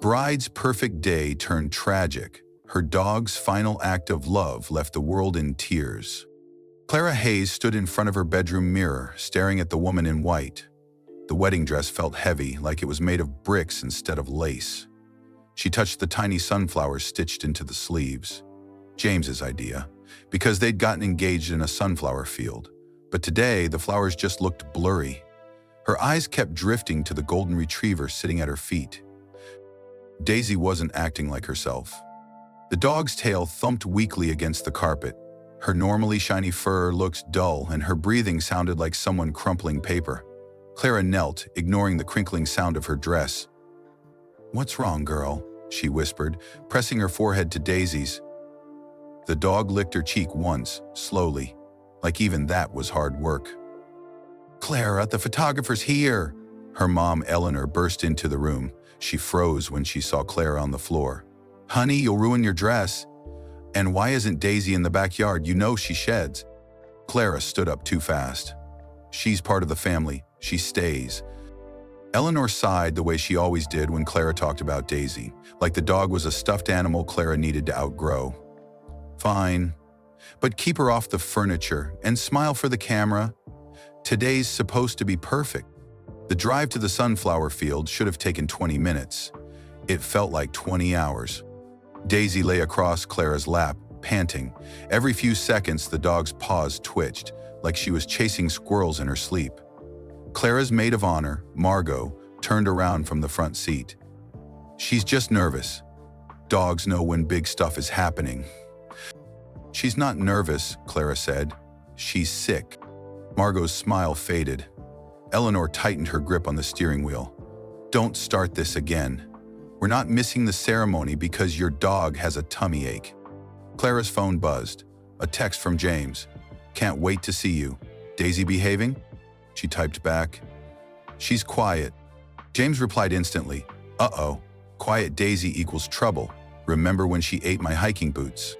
Bride's perfect day turned tragic. Her dog's final act of love left the world in tears. Clara Hayes stood in front of her bedroom mirror, staring at the woman in white. The wedding dress felt heavy, like it was made of bricks instead of lace. She touched the tiny sunflowers stitched into the sleeves. James's idea, because they'd gotten engaged in a sunflower field. But today, the flowers just looked blurry. Her eyes kept drifting to the golden retriever sitting at her feet. Daisy wasn't acting like herself. The dog's tail thumped weakly against the carpet. Her normally shiny fur looked dull, and her breathing sounded like someone crumpling paper. Clara knelt, ignoring the crinkling sound of her dress. "What's wrong, girl?" she whispered, pressing her forehead to Daisy's. The dog licked her cheek once, slowly, like even that was hard work. "Clara, the photographer's here!" Her mom, Eleanor, burst into the room. She froze when she saw Clara on the floor. "Honey, you'll ruin your dress." "And why isn't Daisy in the backyard? You know she sheds." Clara stood up too fast. "She's part of the family. She stays." Eleanor sighed the way she always did when Clara talked about Daisy, like the dog was a stuffed animal Clara needed to outgrow. "Fine, but keep her off the furniture and smile for the camera. Today's supposed to be perfect." The drive to the sunflower field should have taken 20 minutes. It felt like 20 hours. Daisy lay across Clara's lap, panting. Every few seconds, the dog's paws twitched, like she was chasing squirrels in her sleep. Clara's maid of honor, Margot, turned around from the front seat. "She's just nervous. Dogs know when big stuff is happening." "She's not nervous," Clara said. "She's sick." Margot's smile faded. Eleanor tightened her grip on the steering wheel. "Don't start this again. We're not missing the ceremony because your dog has a tummy ache." Clara's phone buzzed. A text from James. "Can't wait to see you. Daisy behaving?" She typed back. "She's quiet." James replied instantly. "Uh-oh. Quiet Daisy equals trouble. Remember when she ate my hiking boots?"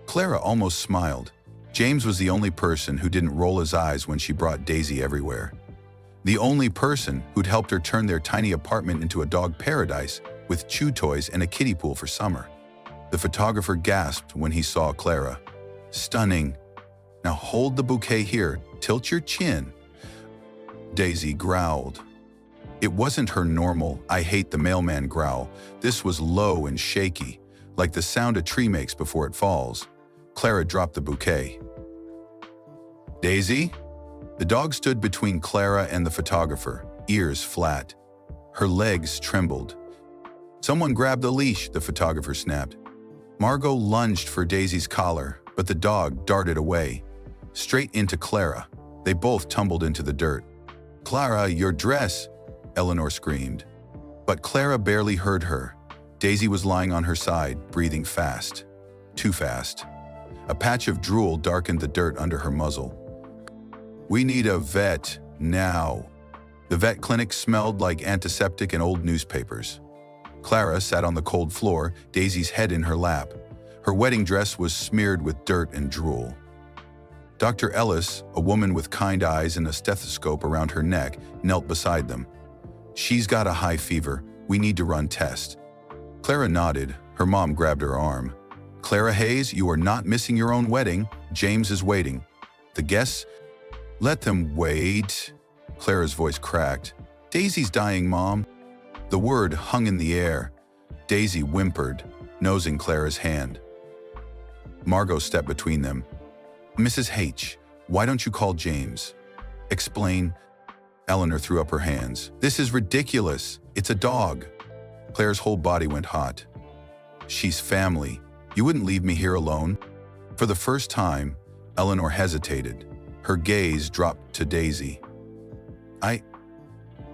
Clara almost smiled. James was the only person who didn't roll his eyes when she brought Daisy everywhere. The only person who'd helped her turn their tiny apartment into a dog paradise with chew toys and a kiddie pool for summer. The photographer gasped when he saw Clara. "Stunning. Now hold the bouquet here. Tilt your chin." Daisy growled. It wasn't her normal, "I hate the mailman" growl. This was low and shaky, like the sound a tree makes before it falls. Clara dropped the bouquet. "Daisy?" The dog stood between Clara and the photographer, ears flat. Her legs trembled. "Someone grab the leash," the photographer snapped. Margot lunged for Daisy's collar, but the dog darted away, straight into Clara. They both tumbled into the dirt. "Clara, your dress!" Eleanor screamed. But Clara barely heard her. Daisy was lying on her side, breathing fast. Too fast. A patch of drool darkened the dirt under her muzzle. "We need a vet, now." The vet clinic smelled like antiseptic and old newspapers. Clara sat on the cold floor, Daisy's head in her lap. Her wedding dress was smeared with dirt and drool. Dr. Ellis, a woman with kind eyes and a stethoscope around her neck, knelt beside them. "She's got a high fever. We need to run tests." Clara nodded. Her mom grabbed her arm. "Clara Hayes, you are not missing your own wedding. James is waiting. The guests?" "Let them wait." Clara's voice cracked. "Daisy's dying, Mom." The word hung in the air. Daisy whimpered, nosing Clara's hand. Margot stepped between them. "Mrs. H, why don't you call James?" "Explain." Eleanor threw up her hands. "This is ridiculous. It's a dog." Clara's whole body went hot. "She's family. You wouldn't leave me here alone?" For the first time, Eleanor hesitated. Her gaze dropped to Daisy.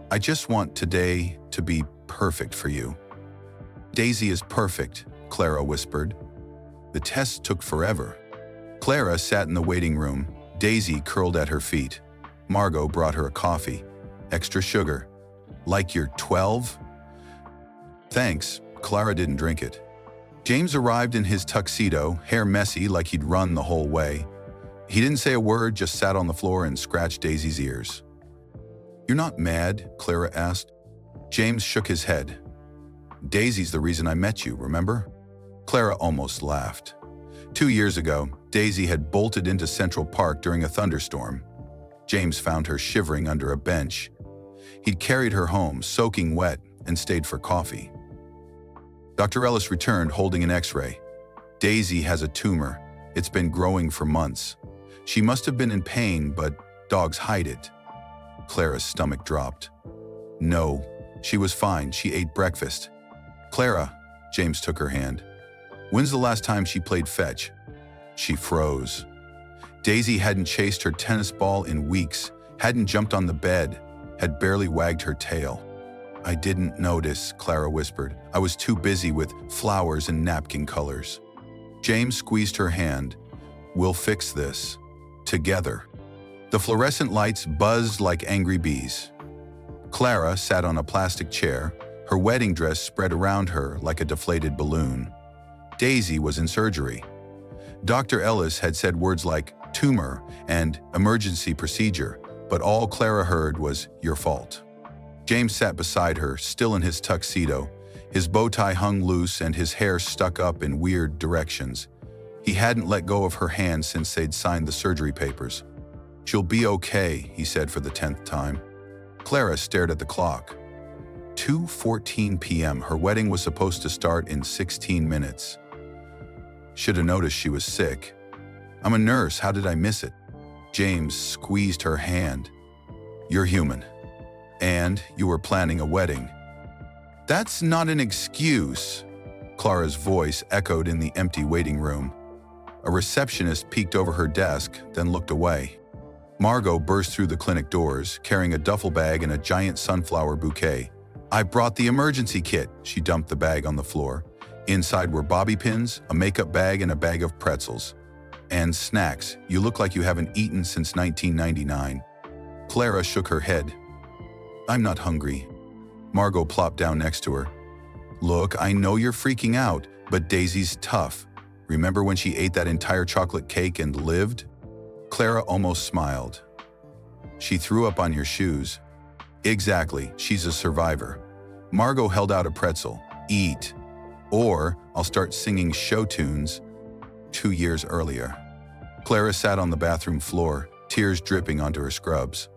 I just want today to be perfect for you." "Daisy is perfect," Clara whispered. The test took forever. Clara sat in the waiting room. Daisy curled at her feet. Margot brought her a coffee. "Extra sugar." "Like you're 12? "Thanks." Clara didn't drink it. James arrived in his tuxedo, hair messy like he'd run the whole way. He didn't say a word, just sat on the floor and scratched Daisy's ears. "You're not mad?" Clara asked. James shook his head. Daisy's the reason I met you, remember? Clara almost laughed. 2 years ago, Daisy had bolted into Central Park during a thunderstorm. James found her shivering under a bench. He'd carried her home, soaking wet, and stayed for coffee. Dr. Ellis returned holding an X-ray. Daisy has a tumor. It's been growing for months. She must have been in pain, but dogs hide it. Clara's stomach dropped. No, she was fine. She ate breakfast. Clara, James took her hand. When's the last time she played fetch? She froze. Daisy hadn't chased her tennis ball in weeks, hadn't jumped on the bed, had barely wagged her tail. I didn't notice, Clara whispered. I was too busy with flowers and napkin colors. James squeezed her hand. We'll fix this. Together. The fluorescent lights buzzed like angry bees. Clara sat on a plastic chair, her wedding dress spread around her like a deflated balloon. Daisy was in surgery. Dr. Ellis had said words like tumor and emergency procedure, but all Clara heard was, your fault. James sat beside her, still in his tuxedo. His bow tie hung loose and his hair stuck up in weird directions. He hadn't let go of her hand since they'd signed the surgery papers. She'll be okay, he said for the 10th time. Clara stared at the clock. 2:14 p.m. Her wedding was supposed to start in 16 minutes. Should have noticed she was sick. I'm a nurse, how did I miss it? James squeezed her hand. You're human. And you were planning a wedding. That's not an excuse, Clara's voice echoed in the empty waiting room. A receptionist peeked over her desk, then looked away. Margot burst through the clinic doors, carrying a duffel bag and a giant sunflower bouquet. I brought the emergency kit, she dumped the bag on the floor. Inside were bobby pins, a makeup bag, and a bag of pretzels. And snacks. You look like you haven't eaten since 1999. Clara shook her head. I'm not hungry. Margot plopped down next to her. Look, I know you're freaking out, but Daisy's tough. Remember when she ate that entire chocolate cake and lived? Clara almost smiled. She threw up on your shoes. Exactly, she's a survivor. Margot held out a pretzel. Eat. Or I'll start singing show tunes. 2 years earlier. Clara sat on the bathroom floor, tears dripping onto her scrubs.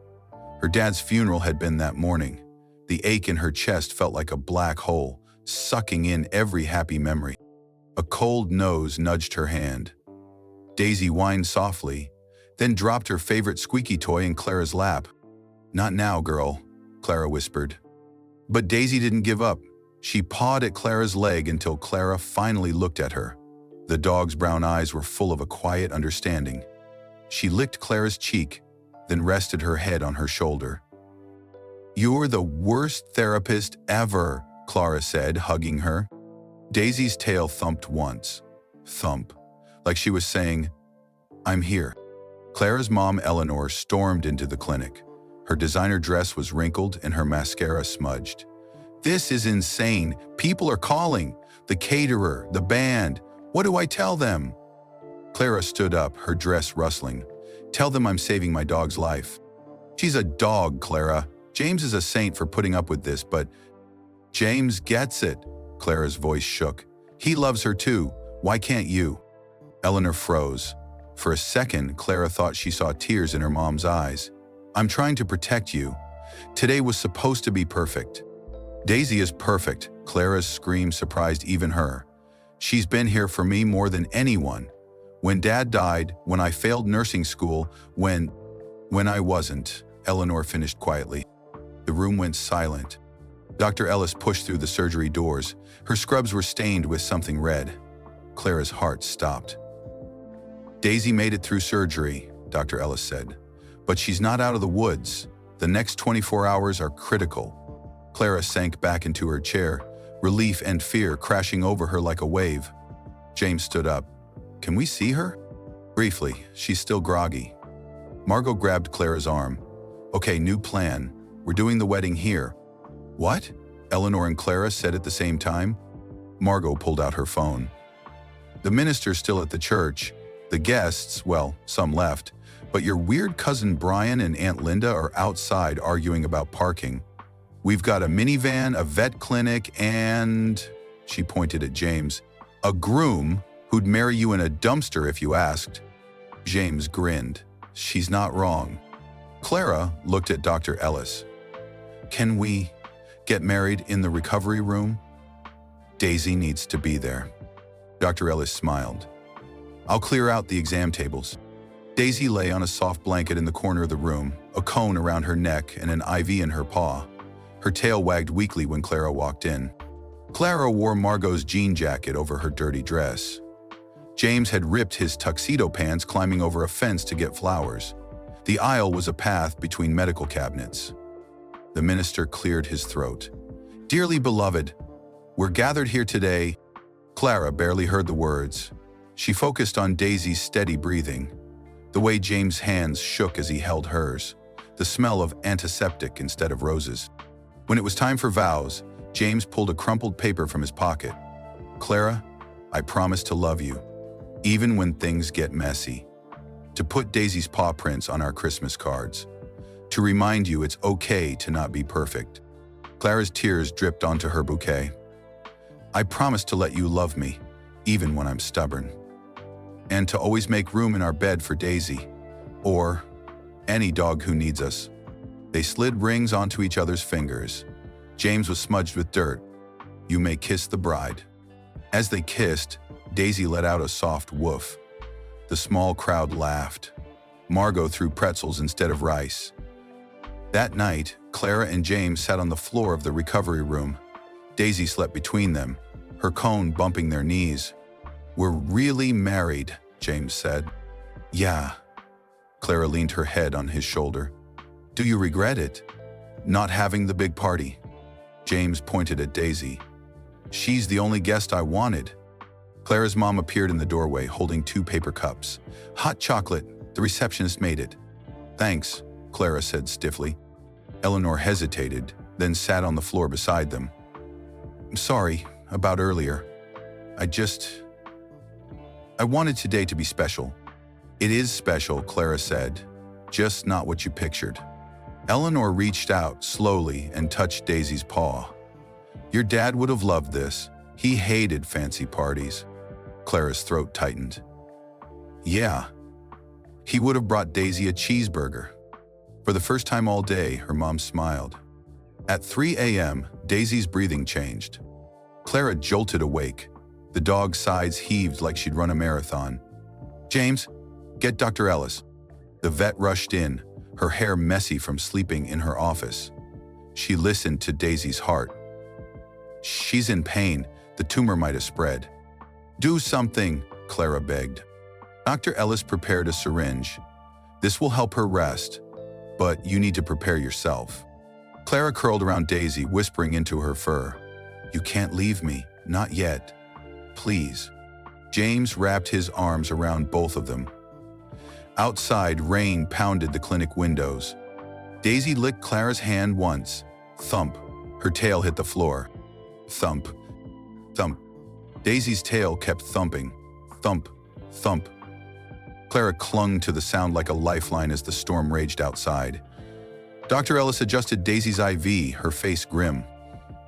Her dad's funeral had been that morning. The ache in her chest felt like a black hole, sucking in every happy memory. A cold nose nudged her hand. Daisy whined softly, then dropped her favorite squeaky toy in Clara's lap. Not now, girl, Clara whispered. But Daisy didn't give up. She pawed at Clara's leg until Clara finally looked at her. The dog's brown eyes were full of a quiet understanding. She licked Clara's cheek, then rested her head on her shoulder. You're the worst therapist ever, Clara said, hugging her. Daisy's tail thumped once. Thump. Like she was saying, I'm here. Clara's mom, Eleanor, stormed into the clinic. Her designer dress was wrinkled and her mascara smudged. This is insane. People are calling. The caterer, the band. What do I tell them? Clara stood up, her dress rustling. Tell them I'm saving my dog's life. She's a dog, Clara. James is a saint for putting up with this, but James gets it. Clara's voice shook. He loves her too. Why can't you? Eleanor froze. For a second, Clara thought she saw tears in her mom's eyes. I'm trying to protect you. Today was supposed to be perfect. Daisy is perfect. Clara's scream surprised even her. She's been here for me more than anyone. When Dad died, when I failed nursing school, when I wasn't, Eleanor finished quietly. The room went silent. Dr. Ellis pushed through the surgery doors. Her scrubs were stained with something red. Clara's heart stopped. Daisy made it through surgery, Dr. Ellis said. But she's not out of the woods. The next 24 hours are critical. Clara sank back into her chair, relief and fear crashing over her like a wave. James stood up. Can we see her? Briefly, she's still groggy. Margot grabbed Clara's arm. Okay, new plan. We're doing the wedding here. What? Eleanor and Clara said at the same time. Margot pulled out her phone. The minister's still at the church. The guests, well, some left. But your weird cousin Brian and Aunt Linda are outside arguing about parking. We've got a minivan, a vet clinic, and, she pointed at James, a groom who'd marry you in a dumpster if you asked. James grinned. She's not wrong. Clara looked at Dr. Ellis. Can we get married in the recovery room? Daisy needs to be there. Dr. Ellis smiled. I'll clear out the exam tables. Daisy lay on a soft blanket in the corner of the room, a cone around her neck and an IV in her paw. Her tail wagged weakly when Clara walked in. Clara wore Margot's jean jacket over her dirty dress. James had ripped his tuxedo pants climbing over a fence to get flowers. The aisle was a path between medical cabinets. The minister cleared his throat. Dearly beloved, we're gathered here today. Clara barely heard the words. She focused on Daisy's steady breathing, the way James' hands shook as he held hers, the smell of antiseptic instead of roses. When it was time for vows, James pulled a crumpled paper from his pocket. Clara, I promise to love you, even when things get messy. To put Daisy's paw prints on our Christmas cards. To remind you it's okay to not be perfect. Clara's tears dripped onto her bouquet. I promise to let you love me, even when I'm stubborn. And to always make room in our bed for Daisy, or any dog who needs us. They slid rings onto each other's fingers. James was smudged with dirt. You may kiss the bride. As they kissed, Daisy let out a soft woof. The small crowd laughed. Margot threw pretzels instead of rice. That night, Clara and James sat on the floor of the recovery room. Daisy slept between them, her cone bumping their knees. We're really married, James said. Yeah. Clara leaned her head on his shoulder. Do you regret it? Not having the big party? James pointed at Daisy. She's the only guest I wanted. Clara's mom appeared in the doorway holding 2 paper cups. Hot chocolate, the receptionist made it. Thanks, Clara said stiffly. Eleanor hesitated, then sat on the floor beside them. I'm sorry about earlier. I wanted today to be special. It is special, Clara said, just not what you pictured. Eleanor reached out slowly and touched Daisy's paw. Your dad would have loved this. He hated fancy parties. Clara's throat tightened. Yeah. He would have brought Daisy a cheeseburger. For the first time all day, her mom smiled. At 3 a.m., Daisy's breathing changed. Clara jolted awake. The dog's sides heaved like she'd run a marathon. James, get Dr. Ellis. The vet rushed in, her hair messy from sleeping in her office. She listened to Daisy's heart. She's in pain. The tumor might have spread. Do something, Clara begged. Dr. Ellis prepared a syringe. This will help her rest, but you need to prepare yourself. Clara curled around Daisy, whispering into her fur. You can't leave me, not yet. Please. James wrapped his arms around both of them. Outside, rain pounded the clinic windows. Daisy licked Clara's hand once. Thump. Her tail hit the floor. Thump. Thump. Daisy's tail kept thumping. Thump. Thump. Clara clung to the sound like a lifeline as the storm raged outside. Dr. Ellis adjusted Daisy's IV, her face grim.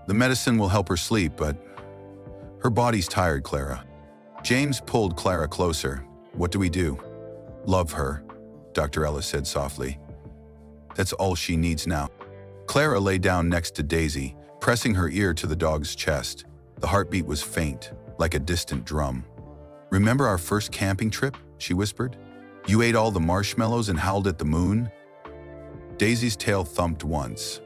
The medicine will help her sleep, but her body's tired, Clara. James pulled Clara closer. What do we do? Love her, Dr. Ellis said softly. That's all she needs now. Clara lay down next to Daisy, pressing her ear to the dog's chest. The heartbeat was faint, like a distant drum. Remember our first camping trip? She whispered. You ate all the marshmallows and howled at the moon? Daisy's tail thumped once.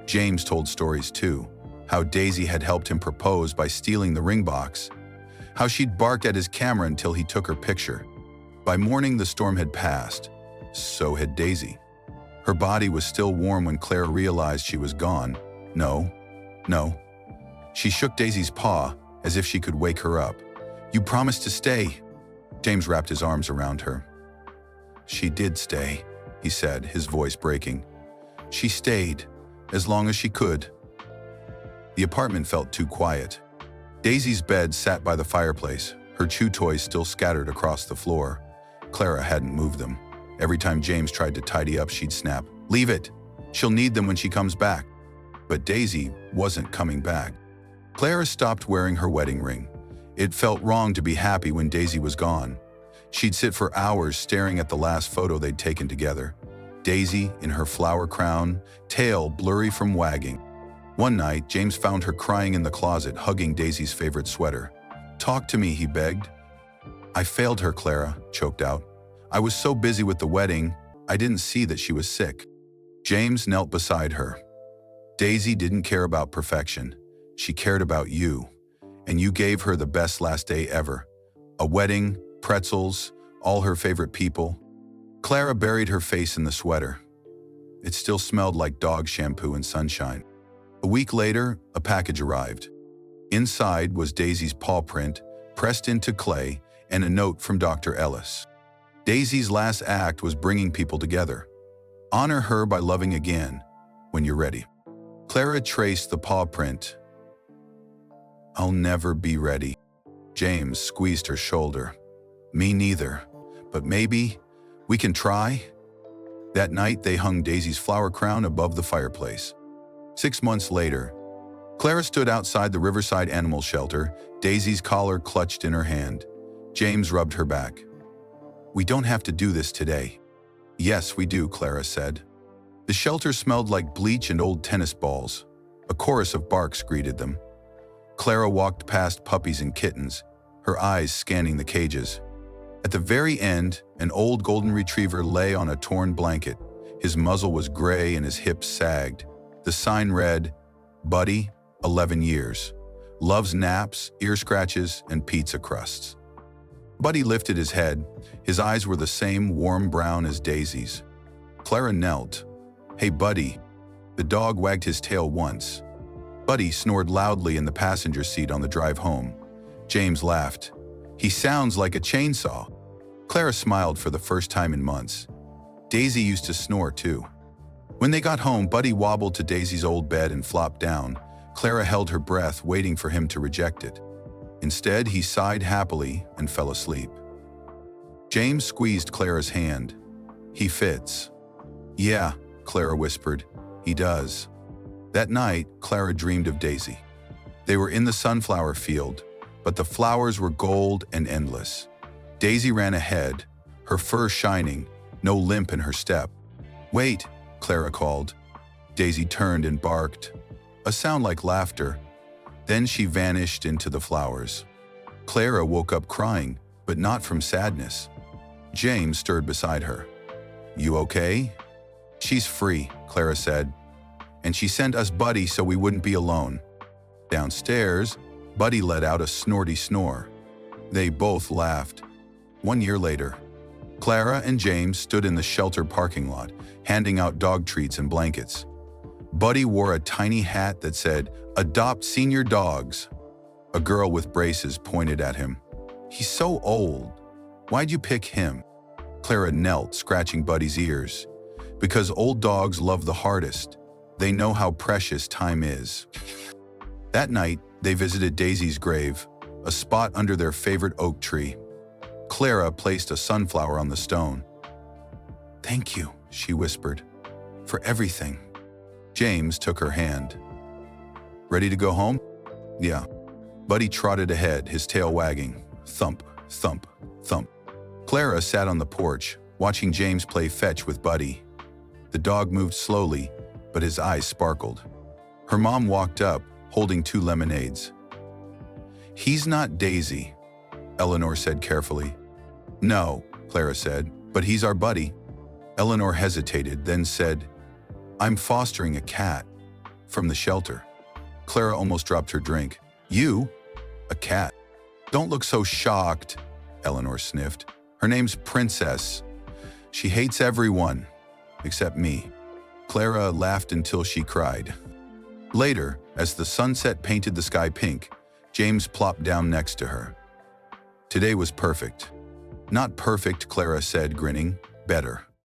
James told stories too. How Daisy had helped him propose by stealing the ring box. How she'd barked at his camera until he took her picture. By morning, the storm had passed. So had Daisy. Her body was still warm when Clara realized she was gone. No. She shook Daisy's paw as if she could wake her up. You promised to stay. James wrapped his arms around her. She did stay, he said, his voice breaking. She stayed, as long as she could. The apartment felt too quiet. Daisy's bed sat by the fireplace, her chew toys still scattered across the floor. Clara hadn't moved them. Every time James tried to tidy up, she'd snap, Leave it. She'll need them when she comes back. But Daisy wasn't coming back. Clara stopped wearing her wedding ring. It felt wrong to be happy when Daisy was gone. She'd sit for hours staring at the last photo they'd taken together. Daisy in her flower crown, tail blurry from wagging. One night, James found her crying in the closet, hugging Daisy's favorite sweater. "Talk to me," he begged. "I failed her," Clara choked out. "I was so busy with the wedding, I didn't see that she was sick." James knelt beside her. "Daisy didn't care about perfection. She cared about you. And you gave her the best last day ever. A wedding, pretzels, all her favorite people." Clara buried her face in the sweater. It still smelled like dog shampoo and sunshine. A week later, a package arrived. Inside was Daisy's paw print, pressed into clay, and a note from Dr. Ellis. Daisy's last act was bringing people together. Honor her by loving again, when you're ready. Clara traced the paw print. "I'll never be ready." James squeezed her shoulder. "Me neither, but maybe we can try." That night, they hung Daisy's flower crown above the fireplace. 6 months later, Clara stood outside the Riverside Animal Shelter, Daisy's collar clutched in her hand. James rubbed her back. "We don't have to do this today." "Yes, we do," Clara said. The shelter smelled like bleach and old tennis balls. A chorus of barks greeted them. Clara walked past puppies and kittens, her eyes scanning the cages. At the very end, an old golden retriever lay on a torn blanket. His muzzle was gray and his hips sagged. The sign read, "Buddy, 11 years. Loves naps, ear scratches, and pizza crusts." Buddy lifted his head. His eyes were the same warm brown as Daisy's. Clara knelt. "Hey, Buddy." The dog wagged his tail once. Buddy snored loudly in the passenger seat on the drive home. James laughed. "He sounds like a chainsaw." Clara smiled for the first time in months. Daisy used to snore too. When they got home, Buddy wobbled to Daisy's old bed and flopped down. Clara held her breath, waiting for him to reject it. Instead, he sighed happily and fell asleep. James squeezed Clara's hand. "He fits." "Yeah," Clara whispered. "He does." That night, Clara dreamed of Daisy. They were in the sunflower field, but the flowers were gold and endless. Daisy ran ahead, her fur shining, no limp in her step. "Wait," Clara called. Daisy turned and barked, a sound like laughter. Then she vanished into the flowers. Clara woke up crying, but not from sadness. James stirred beside her. "You okay?" "She's free," Clara said. "And she sent us Buddy so we wouldn't be alone." Downstairs, Buddy let out a snorty snore. They both laughed. 1 year later, Clara and James stood in the shelter parking lot, handing out dog treats and blankets. Buddy wore a tiny hat that said, "Adopt senior dogs." A girl with braces pointed at him. "He's so old. Why'd you pick him?" Clara knelt, scratching Buddy's ears. "Because old dogs love the hardest. They know how precious time is." That night, they visited Daisy's grave, a spot under their favorite oak tree. Clara placed a sunflower on the stone. "Thank you," she whispered, "for everything." James took her hand. "Ready to go home?" "Yeah." Buddy trotted ahead, his tail wagging. Thump, thump, thump. Clara sat on the porch, watching James play fetch with Buddy. The dog moved slowly, but his eyes sparkled. Her mom walked up, holding 2 lemonades. "He's not Daisy," Eleanor said carefully. "No," Clara said, "but he's our Buddy." Eleanor hesitated, then said, "I'm fostering a cat from the shelter." Clara almost dropped her drink. "You? A cat? Don't look so shocked," Eleanor sniffed. "Her name's Princess. She hates everyone, except me." Clara laughed until she cried. Later, as the sunset painted the sky pink, James plopped down next to her. "Today was perfect." "Not perfect," Clara said, grinning. "Better."